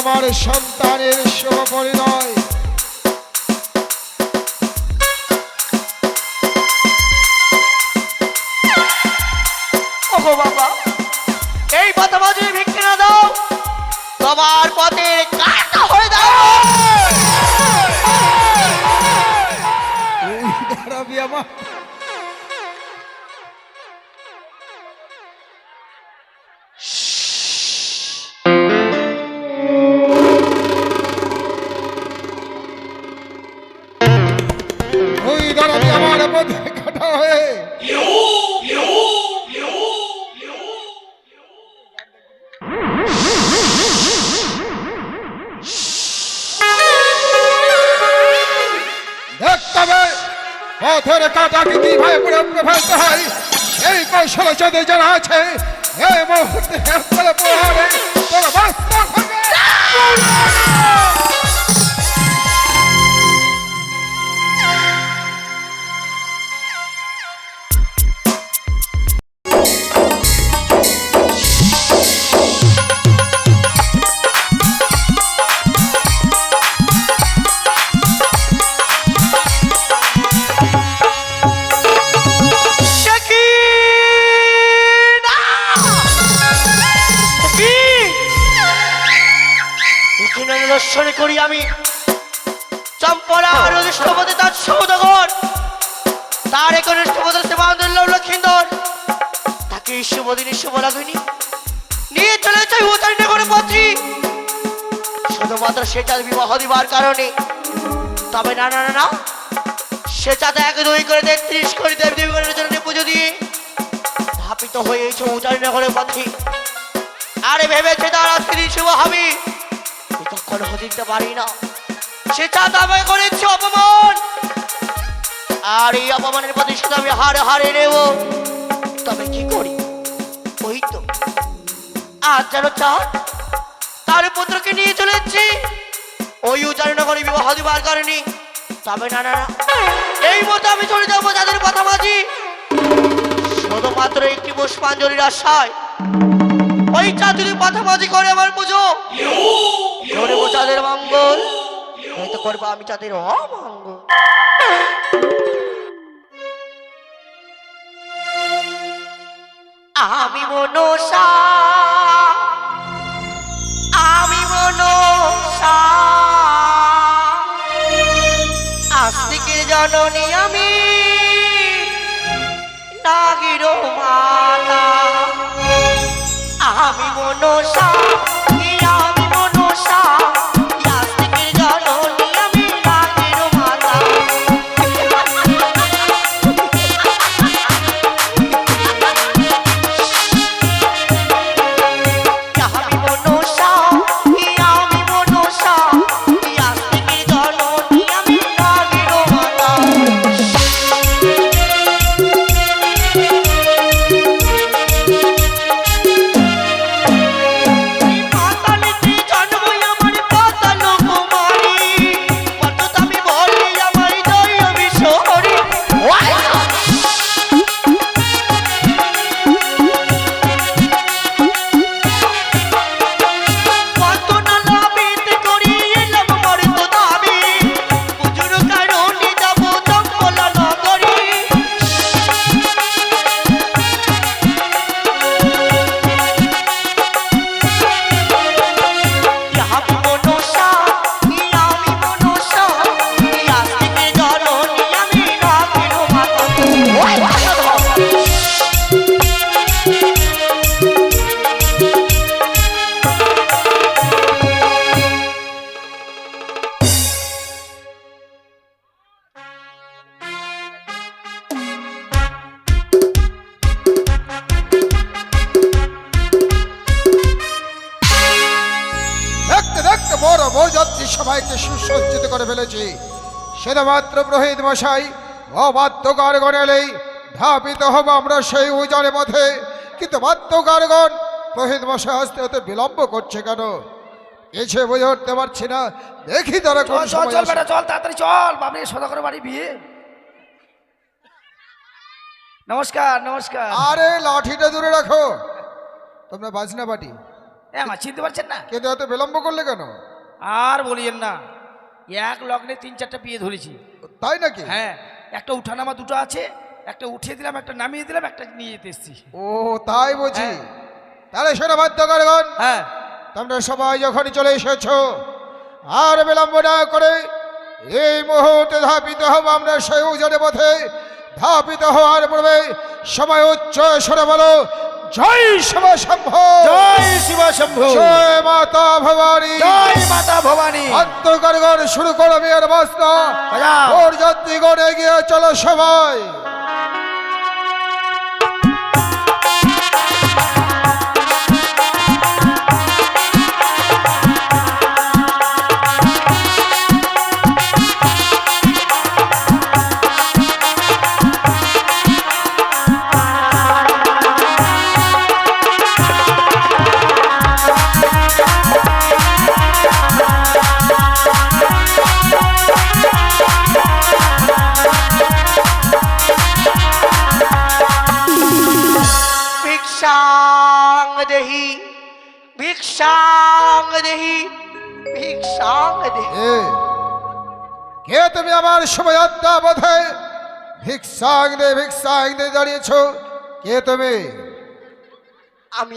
আমার সন্তানের শুভ পরিণয়। ওগো বাবা, এই পথবাজি ভিক্ষে না দাও, তোমার পথের কাটা হয়ে দাও। দাঁড়াবি আমার দাঁড়াবি আমার পথে কাটা হয়ে। দেখতে হবে পথের কাটাকে কিভাবে পুরো ফেলতে হয়, এই কৌশল যদি যারা আছে এই মুহূর্তে প্রহারে তোর বাস্তা হবে। দর্শন করি আমি চম্পরা রুষ্টপতি তার সৌদাগর, তার একনিষ্ঠপতি সেবান্দুল্লাহ লক্ষিন্দর, তাকে শুভদিনী শুভরাগিনী নিয়ে চলেছে উত্তরণে করে পত্রী, শুধুমাত্র সে চাঁদ বিবাহ দিবার কারণে। তবে না না না, সে চাঁদ 1 2 করে 33 করে দেব দেবীগণের জন্য পুজো দিয়ে ধাপিত হয়েছে উত্তরণে করে পত্রী। আরে ভেবেছে তার আজকে শুভ হবে, কখনো হতে দিতে পারি না। সে চাঁদ আমায় করেছে অপমান, আর এই অপমানের প্রতিশোধ আমি হারে হারে নেব। তবে কি করি, ওই তো আজ যেন চাঁদ তার পুত্রকে নিয়ে চলেছি ওই উচ্চারণগরে বিবাহ দিবার কারণে। তবে না না না, এই মতো আমি চলে যাবো যাদের কথা বাজি, শুধুমাত্র একটি পুষ্পাঞ্জলির আশায়। ওই চাঁদ যদি পাথাবাজি করে আমার পুজো করবো চাঁদের মঙ্গল, হয়তো করবো আমি চাঁদের অমঙ্গল। আমি মনসা, আমি মনসা, আস্তিকের জননী আমি নাগির মাতা। আমি মনসা, আমি মনসা, আস্তিকের জননী আমি নাগির মাতা। আমি মনসা, আমি মনসা, আস্তিকের জননী আমি নাগির মাতা। সবাইকে সুসজ্জিত করে ফেলেছি, শুধুমাত্র পুরোহিত মশাই অবাদ্যকারগণ এলেই ধাপিত হব আমরা সেই উজানের পথে। কিন্তু বাদ্যকারগণ পুরোহিত মশাই আসতে হতে বিলম্ব করছে কেন, এসে বুঝে উঠতে পারছি না। দেখি তারা কোন সময় চল বেটা চল, তাড়াতাড়ি চল, বাবরে সদাগর বাড়ি বিয়ে। নমস্কার নমস্কার। আরে লাঠিটা দূরে রাখো, তোমরা বাজনা বাটি আমার চিনতে পারছেন না? কিন্তু এত বিলম্ব করলে কেন? আর বলিয়েন না, এক লগ্নে 3-4টা বিয়ে ধরেছি। তাই নাকি? হ্যাঁ, একটা উঠানামা দুটো আছে, একটা উঠিয়ে দিলাম, একটা নামিয়ে দিলাম, একটা নিয়ে যেতে এসছি। ও তাই বুঝি। হ্যাঁ। তাহলে শোনো বাদ্যকারগণ, হ্যাঁ, তোমরা সবাই যখন চলে এসেছো, আর বিলম্ব না করে এই মুহূর্তে ধাপিত হব আমরা সেই উজানে পথে। ধাপিত হওয়ার পূর্বে সবাই উচ্চ স্বরে বলো, জয় শিব শম্ভু, জয় শিব শম্ভু, জয় মাতা ভবানী, জয় মাতা ভবানী। বাদ্যকারগণ শুরু করো বিয়ের বাজনা। বাজাও। ওর যাত্রীগণ এগিয়ে চলো সবাই। ভিক্ষাং দেহি, ভিক্ষাং দেহি, ভিক্ষাং দেহি। এ, কে তুমি আমার শোভাযাত্রা পথে ভিক্ষাং দে দাঁড়িয়েছ? কে তুমি? আমি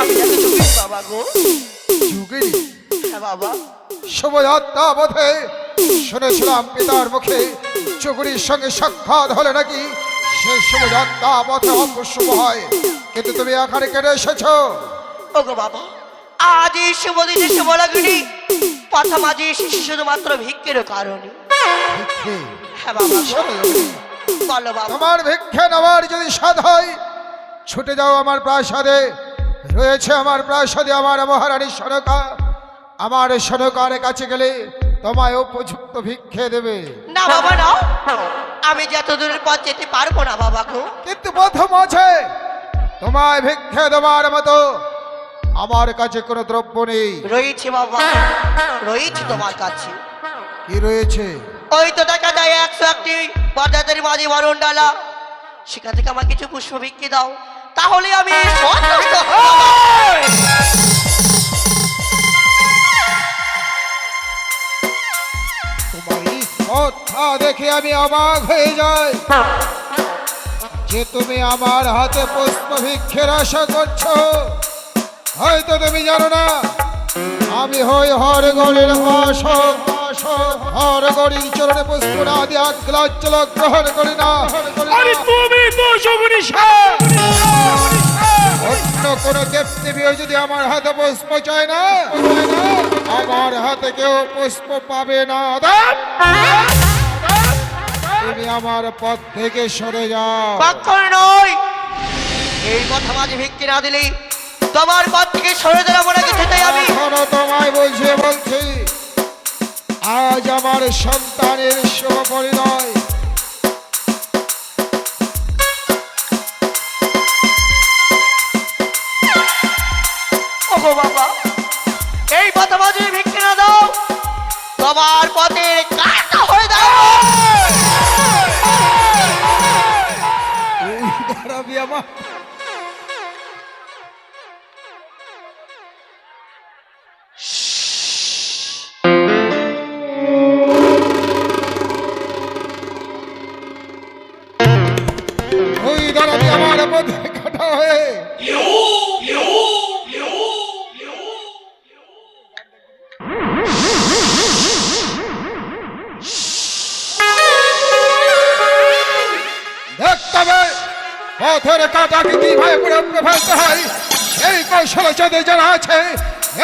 আমি এক যুগীর বাবা গো। যুগিনী? হ্যাঁ বাবা। শোভাযাত্রা পথে শুনেছিলাম পিতার মুখে চুগুরির সঙ্গে সাক্ষাৎ হলে নাকি সে শোভাযাত্রা পথে অপশুভ হয়, কিন্তু তুমি এখানে কেটে এসেছো। ওগো বাবা, আজ এই শুভ দিনে শুভলগ্নে প্রথম আজ এসেছি শুধুমাত্র ভিক্ষের কারণে। ভিক্ষে? হ্যাঁ বাবা গো। শোনো যুগিনী, বলো বাবা। তোমার ভিক্ষে নেওয়ার যদি স্বাদ হয়, ছুটে যাও আমার প্রাসাদে। রয়েছে আমার প্রাসাদে আমার মহারানী সনকা। আমার সনকার কাছে গেলে তোমায় উপযুক্ত ভিক্ষে দেবে। না বাবা না, আমি যত দূরের পথ যেতে পারবো না বাবা গো। কিন্তু প্রথম আছে, তোমায় ভিক্ষে দেওয়ার মতো আমার কাছে কোনো দ্রব্য নেই। রয়েছে বাবা, রয়েছে তোমার কাছে। কি রয়েছে? ওই তো দেখা যায় 101টি পর্যাতের মাঝে বরণ ডালা, সেখান থেকে আমার কিছু পুষ্প ভিক্ষে দাও, তাহলে আমি সন্তুষ্ট হব। তোমার এই কথা দেখে আমি অবাক হয়ে যাই যে তুমি আমার হাতে পুষ্প ভিক্ষের আশা করছো। হয়তো তুমি জানো না, আমি হই হরগড়ের পাশক। হরগড়ির চরণে পুষ্প না দিয়ে আগ্রাঞ্চল গ্রহণ করি না। আরে তুমি তো যুগিনী অন্য কোন দেবদেবীও যদি আমার হাতে পুষ্প চায় না, আমার হাতে কেউ পুষ্প পাবে না। তুমি আমার পথ থেকে সরে যাও। কখনো নয়, এই কথা মাঝে ভিক্ষে না দিলে তোমার পথ থেকে সরে দিলাম না কিছুতেই আমি। এখনো তোমায় বলছি, আজ আমার সন্তানের শুভ পরিণয়। ওগো বাবা, এই কথা মাঝে ভিক্ষে না দাও, তোমার পথের কাটা হয়ে দাও। এই দাঁড়াবি আমার। ওই দাঁড়াবি আমার মধ্যে কাটা হয়ে। দেখতে হবে পথের কাটাকে কিভাবে পুরো ফেলতে হয়, সেই কৌশল যদি জানা আছে,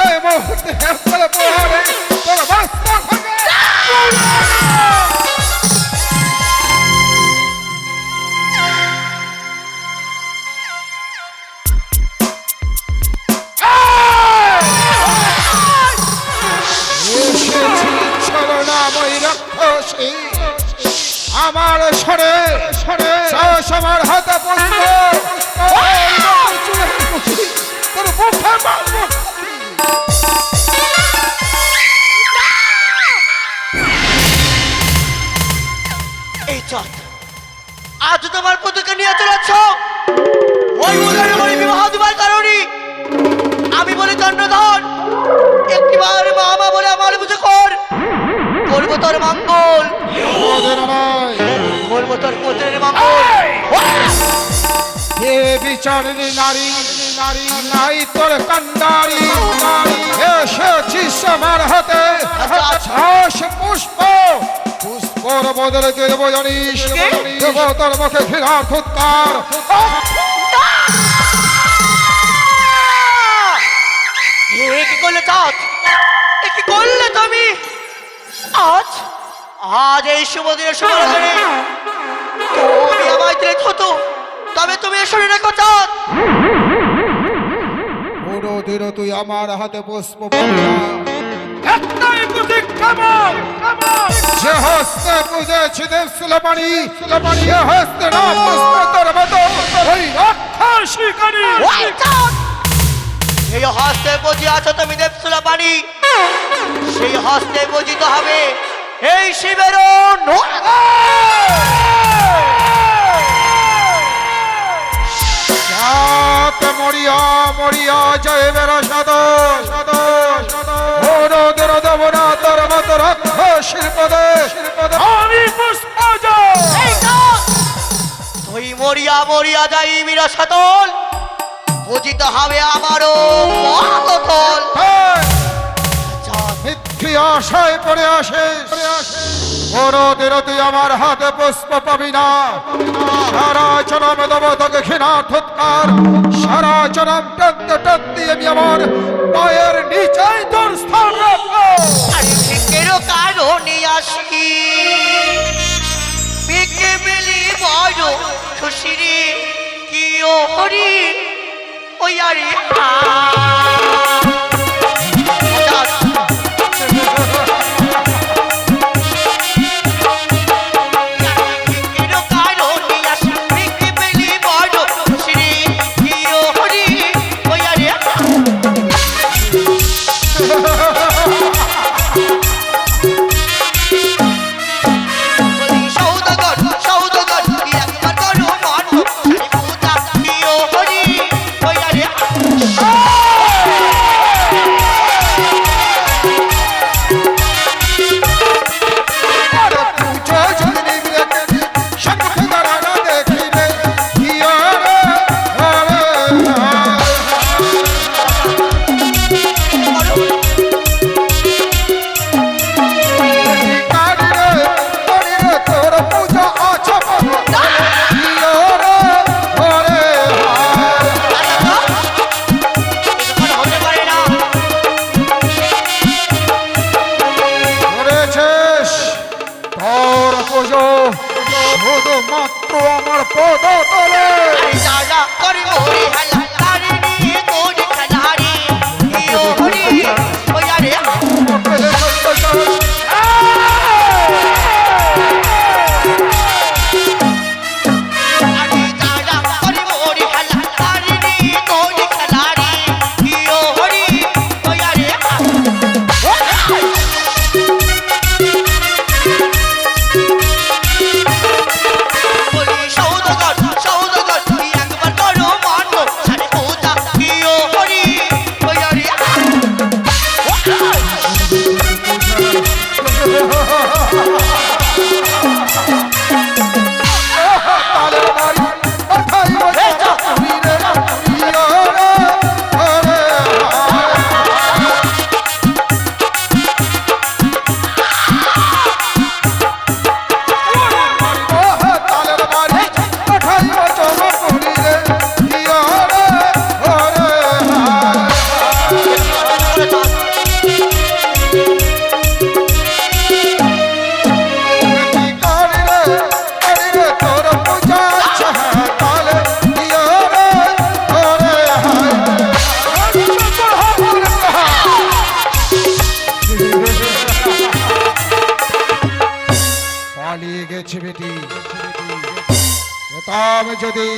এই মুহূর্তে হেফতলে প্রহারে তোর বাস্তব হবে। এসেছি ছলনাময়ী রাক্ষসী, আমার সরে সাহস আমার হাতে পুষ্প। তোর মুখে মারবো। এই চল, আজ তোমার পুতুকে নিয়ে চলেছ ওই উদয়ের মনে বিবাহ দিবার কারণে আমি বলি দণ্ডধর একটিবার মা বলে আমার বুঝে কর করবো তোর মঙ্গল ওদের নয় করবো তোর পুত্রের মঙ্গল হে বিচারিণী নারী নারী নাই তোর কান্ডারি এসেছিস আমার হাতে শ্বাস পুষ্প পুষ্পর বদলে দেব জানিস দেব তোর মুখে ঘৃণার ফুৎকার এ কি করলে চাঁদ এ কি করলে তুমি আজ আজ এই শুভ দিনের শুভ রাত্রে তুমি আমায় দিলে হতো তবে তুমি শুনে রেখো চাঁদ কোনদিন তুই আমার হাতে পুষ্প পাবি না একটাই বুঝি কেমন যে হস্তে পুজেছি দেব সুলপানি সে হস্তে না পুষ্প তোর মতো ওই শিকারী ওই চাঁদ এই হস্তে বুঝি আছো তুমি দেবসুলা পানি সেই হস্তে বুঝিত হবে এই শিবের সাত মরিয়া মরিয়া জয় বেরা সদল ওদের দেব না তোর মতো রক্ষ শিল্পদে আমি পুষ্প তুই মরিয়া মরিয়া যাই মীরা সাতল বুঝিত হবে আমারও মহাকল মিথ্যি আশায় পড়ে আসে কোনদিন তুই আমার হাতে পুষ্প পাবি না সারা জনম দেব তোকে ঘৃণার ফুৎকার সারা জনম টানতে টানতে আমি আমার পায়ের নিচেই তোর স্থান রাখবো কেরো কারণে আসি বিকে বেলি বড় খুশিরে কি ও হরি ওই আরে শুধুমাত্র আমার পদ তলে পালিয়ে গেছে বেটি আমি যদি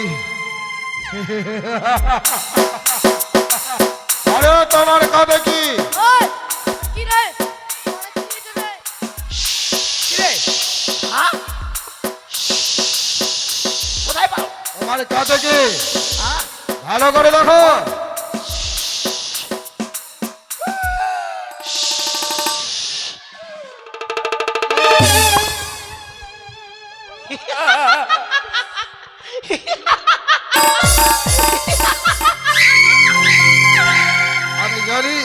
আরে তোমার কাঁধে কি তোমার কাছে কি ভালো করে দেখো। আমি জানি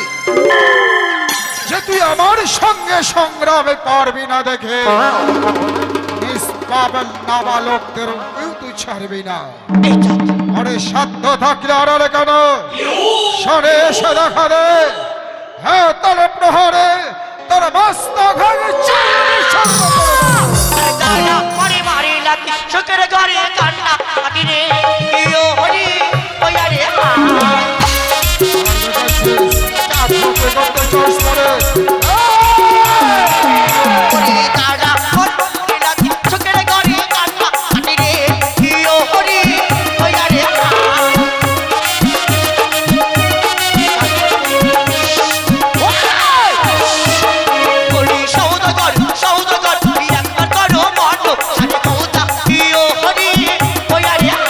যে তুই আমার সঙ্গে সংগ্রামে পারবি না দেখে নিষ্পাপ নাবালকদের কেউ তুই ছাড়বি না। এই চাঁদ, আরে সাধ্য থাকলে আড়ালে কেন সরে এসে দেখা দে। হ্যাঁ তোর প্রহরে তোর মস্তক ভাঙে চূর্ণ বিচূর্ণ করে দেব। জানা মারি মারি লাগি সুখের ঘরে কান্না কাটি রে ইয়ো হরি ওয়া রে ওরে জানা মারি লাগি সুখের ঘরে কান্না কাটি রে ইয়ো হরি ওয়া রে ওরে সৌদাগর সৌদাগর একবার করো মত সাথে কৌতা ইয়ো হরি ওয়া রে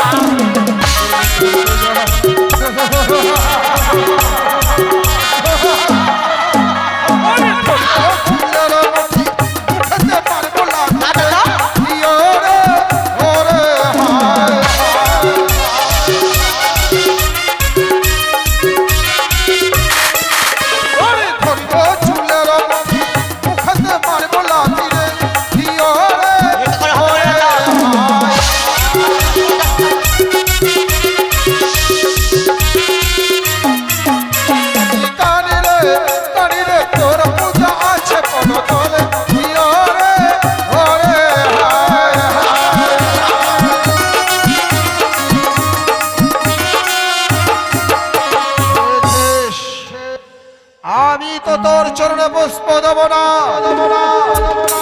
আমি তো তোর চরণে পুষ্প দেব না।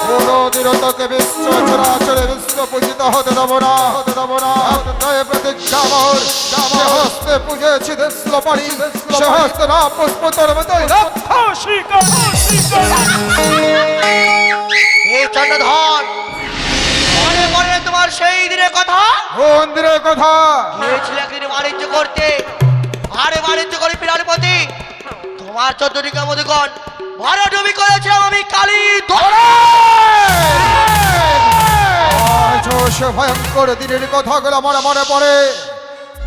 কোনদিন তোকে বিশ্ব চরাচরে বিশ্ব পূজিত হতে দেব না। প্রতিজ্ঞা মোর যে হস্তে পুজেছি দেশল পারি সে হস্তে না পুষ্প তোর মতোই রক্ষা স্বীকার। এই চন্দ্রধর মনে মনে তোমার সেই দিনের কথা মন্দিরের কথা গিয়েছিল একদিন বাণিজ্য করতে আরে বাণিজ্য করে ফেরার পথে তোমার চতুরিকা মধুগণ ভরা ডুবি করেছিলাম আমি কালী আজ সে ভয়ঙ্কর দিনের কথাগুলো আমার মনে পড়ে।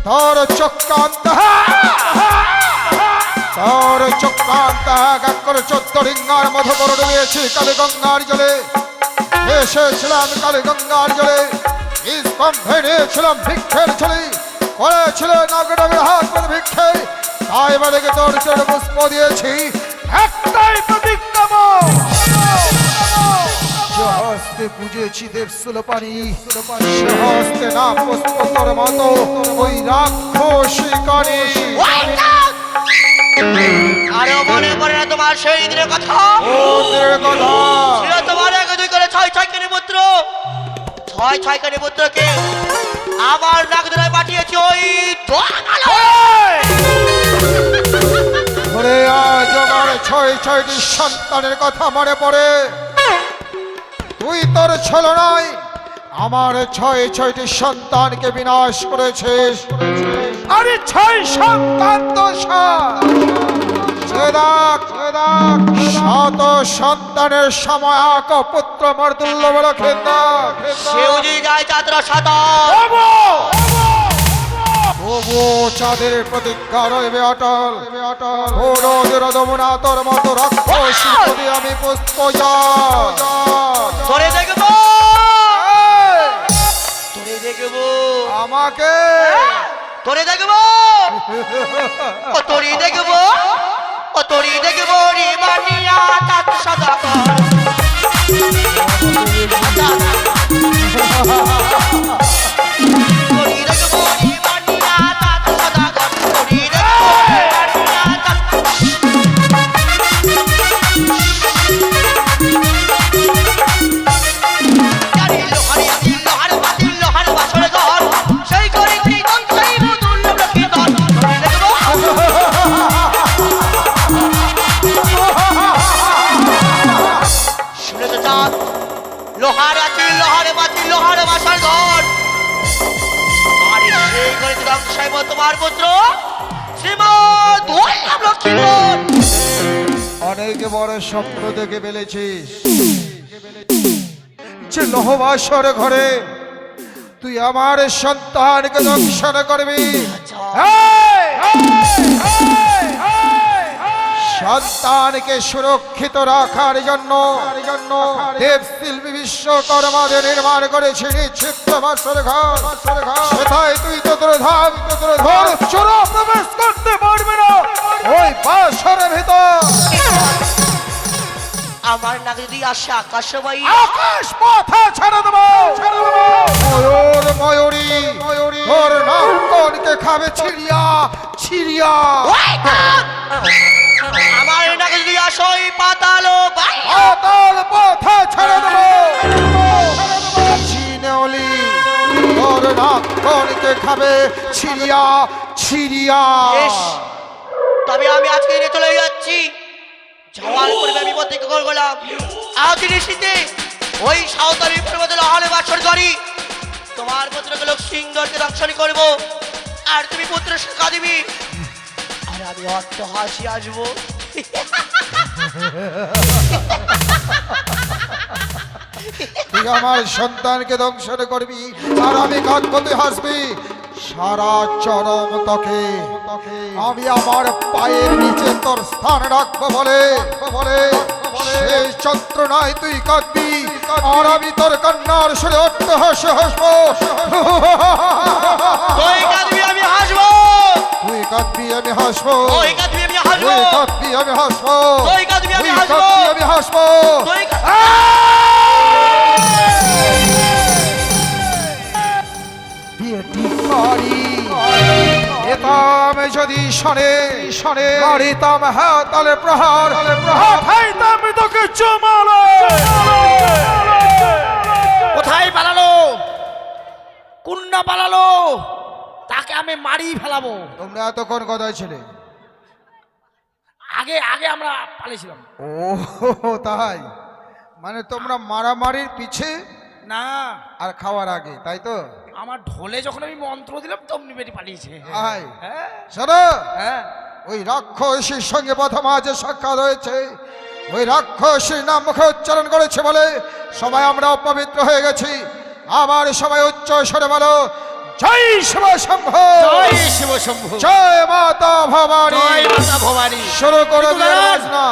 তোর চক্রান্ত এক করে 14 রিঙ্গার মধু করে ডুবিয়েছি কালী গঙ্গার জলে। এসেছিলাম কালী গঙ্গার জলে স্কন্ধে নিয়েছিলাম ভিক্ষের ঝুলি করেছিল নাগডবের হাত মধ্যে ভিক্ষে। তাই বলে তোর চরণে পুষ্প দিয়েছি একটাই প্রতিজ্ঞা মোর। যে হস্তে পুজেছি দেবসুল পানি সে হস্তে না পুষ্প তোর মতো ওই রাক্ষসী কানি। আরো মনে পড়ে না তোমার সেই দিনের কথা মন্দিরের কথা ছিল তোমার এক দুই করে 6 কানি পুত্র 6 কানি পুত্রকে আমার নাগদরায় পাঠিয়েছি ওই ওরে আজ আমার 6টি সন্তানের কথা মনে পড়ে। তুই তোর ছিল নাই আমার 6টি সন্তানকে বিনাশ করেছিস। আরে 6 সন্তান তো শত সন্তানের সময় এক পুত্র মর্দুল্য বলে খেন্দা সেও যে যায় যাত্রা সাদা তবু চাঁদের প্রতিজ্ঞা রইবে অটল। ওদের দমনা তোর মতো রাক্ষসী যদি আমি পুষ্প তোরে দেখবো আমাকে তোরে দেখবো ও তোরে দেখবো ও তোরে দেখবো রে বানিয়া তাত সদা তোরে দেখবো রে বানিয়া তাত সদা তোরে দেখবো বানিয়া তাত জানি লোহার বাসর ঘর সেই করে কি তন্ত্রই বুদুল লক্ষ্মী তোরে দেখবো শুনে তো চাঁদ লোহার বাসার ঘর চাইবো তোমার পুত্র শ্রীমৎ বৈরাম লক্ষ্মীধর। অনেক বড় স্বপ্ন দেখে ফেলেছিস যে লহবাসর ঘরে তুই আমার সন্তানকে দংশন করবি। এই! সন্তানকে সুরক্ষিত রাখার জন্য দেবশিল্পী বিশ্বকর্মাদের নির্মাণ করেছে নিশ্চিত বাসর ঘর। সেটাই তুই তোর ধাম ঘর চোরা প্রবেশ করতে পারবে না ওই বাসরের ভিতর। আমার নাকে যদি আসে আকাশবাই আকাশ পথে ছেড়ে দেবো। ময়ূর ময়ূরী তোর নামকনকে খাবে ছিড়িয়া ছিড়িয়া। আমার নাকে যদি আসো ওই পাতাল পাতাল পথে ছেড়ে দেবো। চিনেওলি তোর নামকনকে খাবে ছিড়িয়া ছিড়িয়া। তবে আমি আজকে নিয়ে চলে যাচ্ছি। যাওয়ার পূর্বে আমি প্রতিজ্ঞা করলাম আজ নিশীতে ওই সাঁওতালি পর্বতের হলে বাসর করি তোমার পুত্রকে লোক সিংহকে দংশন করব আর তুমি পুত্রের শিক্ষা দিবি আর আমি অর্থ হাসি আসবো। তুই আমার সন্তানকে দংশন করবি আর আমি কাঁদতে হাসবি। সারা চরম তোকে আমি আমার পায়ের নিচে তোর স্থান রাখবো বলে সেই যন্ত্রণায় তুই কাঁদবি আর আমি তোর কান্নার সুরে অট্ট হাসে হাসবো। তুই কাঁদবি আমি হাসবো। তুই কাঁদবি আমি হাসবো। তুই কাঁদবি আমি হাসবো। তুই কাঁদবি আমি হাসবো। তুই কাঁদবি আমি তুই হাসবো। কাঁদবি আমি হাসবো। তুই বিয়েটি করি এতাম যদি শনে করিতাম হাতালে প্রহার হাইতাম তোকে চুমালো। কোথায় পালালো? কুন্না পালালো, তাকে আমি মারি ফেলাবো। তোমরা এতক্ষণ কোথায় ছিলে? আগে আগে আমরা পালিয়েছিলাম। ও তাই, মানে তোমরা মারামারির পিছে না, আর খাওয়ার আগে, তাই তো? আমার ঢোলে যখন আমি মন্ত্র দিলাম তমনি বেটি পালিয়েছে। আয় হ্যাঁ শোনো, হ্যাঁ। ওই রাক্ষসীর সঙ্গে প্রথম আজ সাক্ষাৎ হয়েছে। ওই রাক্ষসীর নাম মুখে উচ্চারণ করেছে বলে সবাই আমরা অপবিত্র হয়ে গেছি। আবার সবাই উচ্চ স্বরে বলো জয় শিব শম্ভ, জয় শিব শম্ভু, জয় মাতা ভবানী। জয় মাতা ভবানী। শুরু করো কিন্তু বিয়ের দাঁড়ান। বাজনা।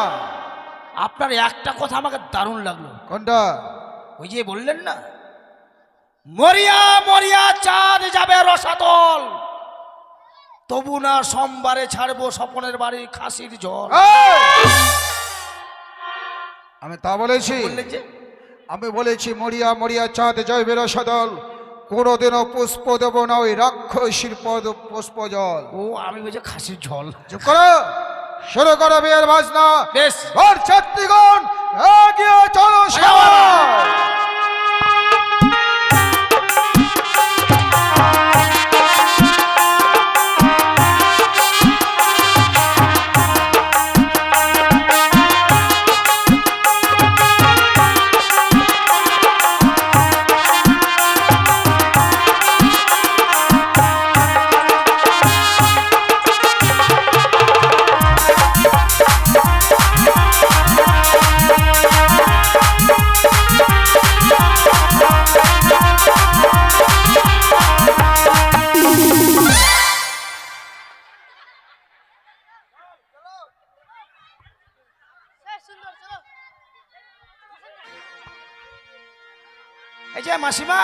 আপনার একটা কথা আমাকে দারুণ লাগলো। কোনটা? ওই যে বললেন না, মরিয়া মরিয়া চাঁদ যাবে রসাতল, তবু না সোমবারে ছাড়বো স্বপনের বাড়ি খাসির জল। এই! আমি তা বলেছি? বললেন যে আমি বলেছি মরিয়া মরিয়া চাঁদ জয় বেরো সদল, কোনোদিনও পুষ্প দেব না ওই রাক্ষসীর পদ পুষ্প জল। ও আমি বলছি খাসির ঝোল। চুপ করো, শুরু করো বিয়ের বাজনা। বেশ। ঘর ছাত্রীগণ এগিয়ে চলো সবাই। এই যে মাসিমা,